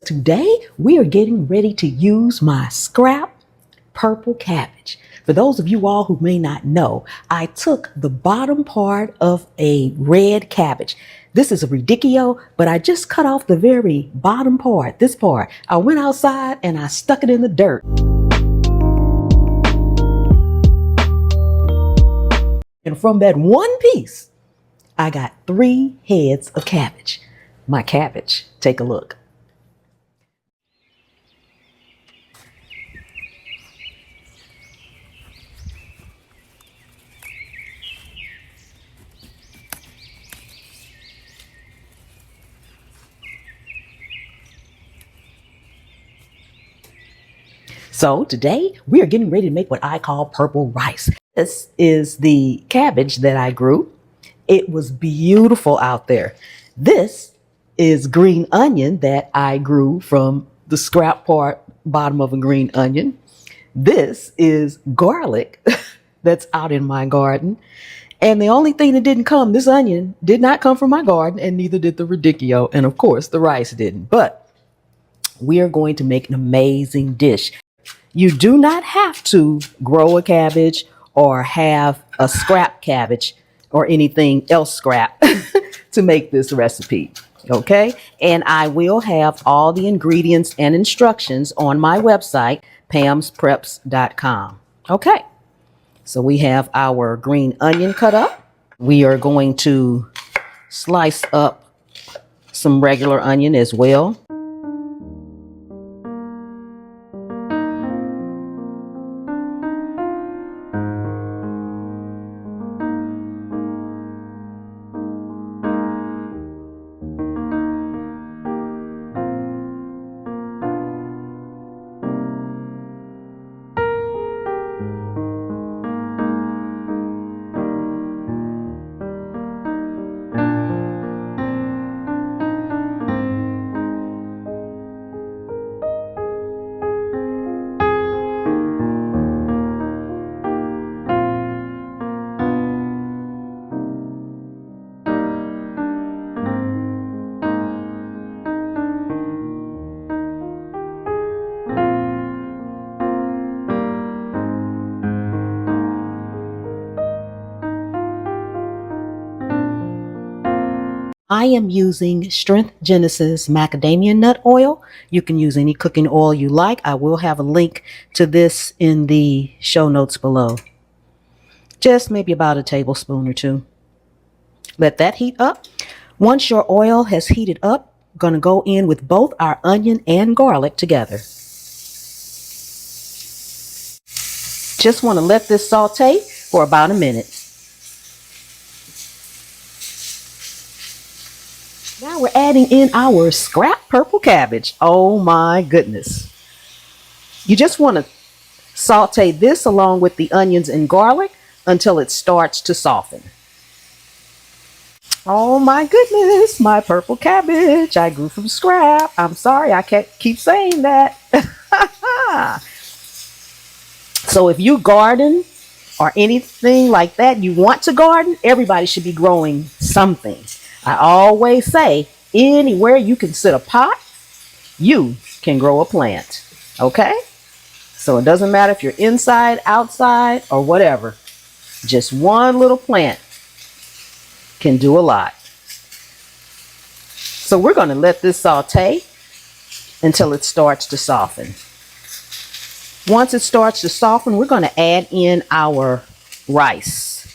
Today, we are getting ready to use my scrap purple cabbage. For those of you all who may not know, I took the bottom part of a red cabbage. This is a radicchio, but I just cut off the very bottom part, this part. I went outside and I stuck it in the dirt. And from that one piece, I got 3 heads of cabbage. My cabbage, take a look. So today we are getting ready to make what I call purple rice. This is the cabbage that I grew. It was beautiful out there. This is green onion that I grew from the scrap part, bottom of a green onion. This is garlic that's out in my garden. And the only thing that didn't come, this onion did not come from my garden, and neither did the radicchio. And of course, the rice didn't. But we are going to make an amazing dish. You do not have to grow a cabbage or have a scrap cabbage or anything else scrap to make this recipe. Okay. And I will have all the ingredients and instructions on my website, pamspreps.com. Okay. So we have our green onion cut up. We are going to slice up some regular onion as well. I am using Strength Genesis macadamia nut oil. You can use any cooking oil you like. I will have a link to this in the show notes below. Just maybe about a tablespoon or 2. Let that heat up. Once your oil has heated up, I'm going to go in with both our onion and garlic together. Just want to let this saute for about a minute. Now we're adding in our scrap purple cabbage. Oh my goodness. You just want to saute this along with the onions and garlic until it starts to soften. Oh my goodness, my purple cabbage. I grew from scrap. I'm sorry, I can't keep saying that. So if you garden or anything like that, you want to garden, everybody should be growing something. I always say, anywhere you can sit a pot, you can grow a plant. Okay? So it doesn't matter if you're inside, outside, or whatever. Just one little plant can do a lot. So we're going to let this saute until it starts to soften. Once it starts to soften, we're going to add in our rice.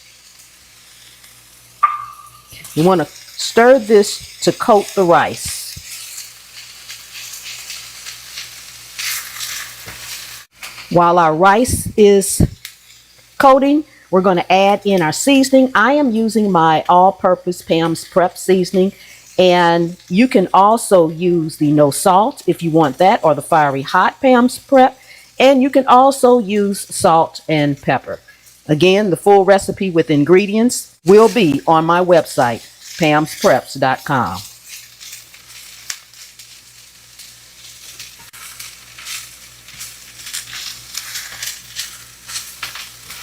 You want to stir this to coat the rice. While our rice is coating, we're going to add in our seasoning. I am using my all-purpose Pam's Prep seasoning, and you can also use the no salt if you want that, or the fiery hot Pam's Prep, and you can also use salt and pepper. Again, the full recipe with ingredients will be on my website, pamspreps.com.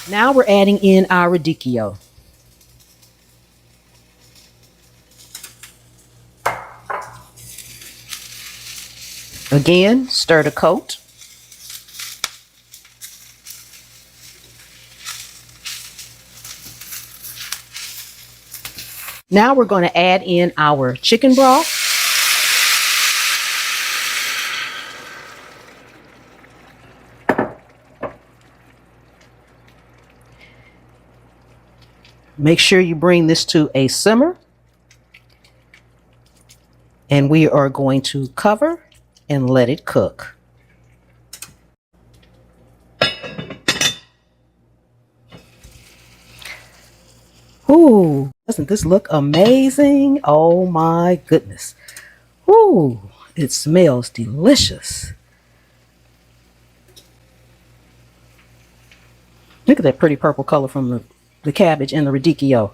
Now we're adding in our radicchio. Again, stir the coat. Now we're going to add in our chicken broth. Make sure you bring this to a simmer. And we are going to cover and let it cook. Ooh, doesn't this look amazing? Oh my goodness. Ooh, it smells delicious. Look at that pretty purple color from the cabbage and the radicchio.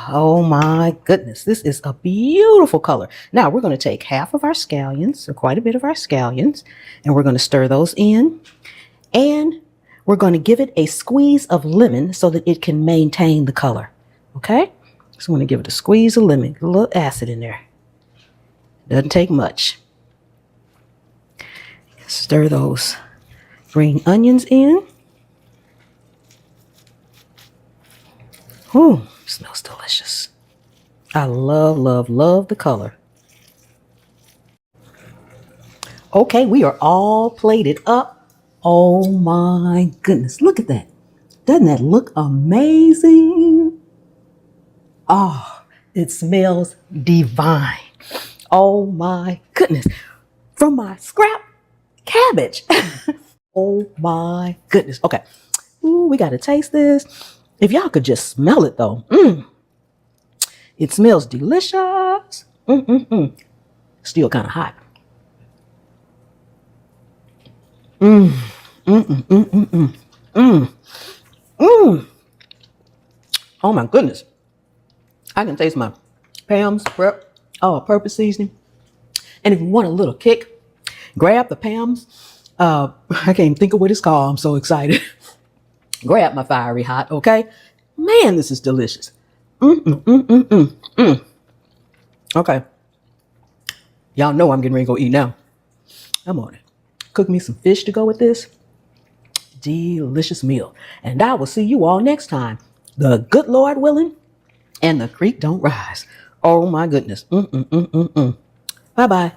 Oh my goodness, this is a beautiful color. Now we're going to take half of our scallions, or quite a bit of our scallions, and we're going to stir those in. And we're going to give it a squeeze of lemon so that it can maintain the color. Okay? So I'm going to give it a squeeze of lemon, a little acid in there. Doesn't take much. Stir those green onions in. Ooh, smells delicious. I love, love, love the color. Okay, we are all plated up. Oh my goodness, look at that. Doesn't that look amazing? Oh, it smells divine. Oh my goodness. From my scrap cabbage. Oh my goodness. Okay. Ooh, we got to taste this. If y'all could just smell it though. It smells delicious. Still kind of hot. Oh my goodness. I can taste my Pam's purpose seasoning. And if you want a little kick, grab the Pam's. I can't even think of what it's called. I'm so excited. Grab my fiery hot, okay? Man, this is delicious. Okay. Y'all know I'm getting ready to go eat now. I'm on it. Cook me some fish to go with this. Delicious meal. And I will see you all next time. The good Lord willing, and the creek don't rise. Oh my goodness. Bye-bye.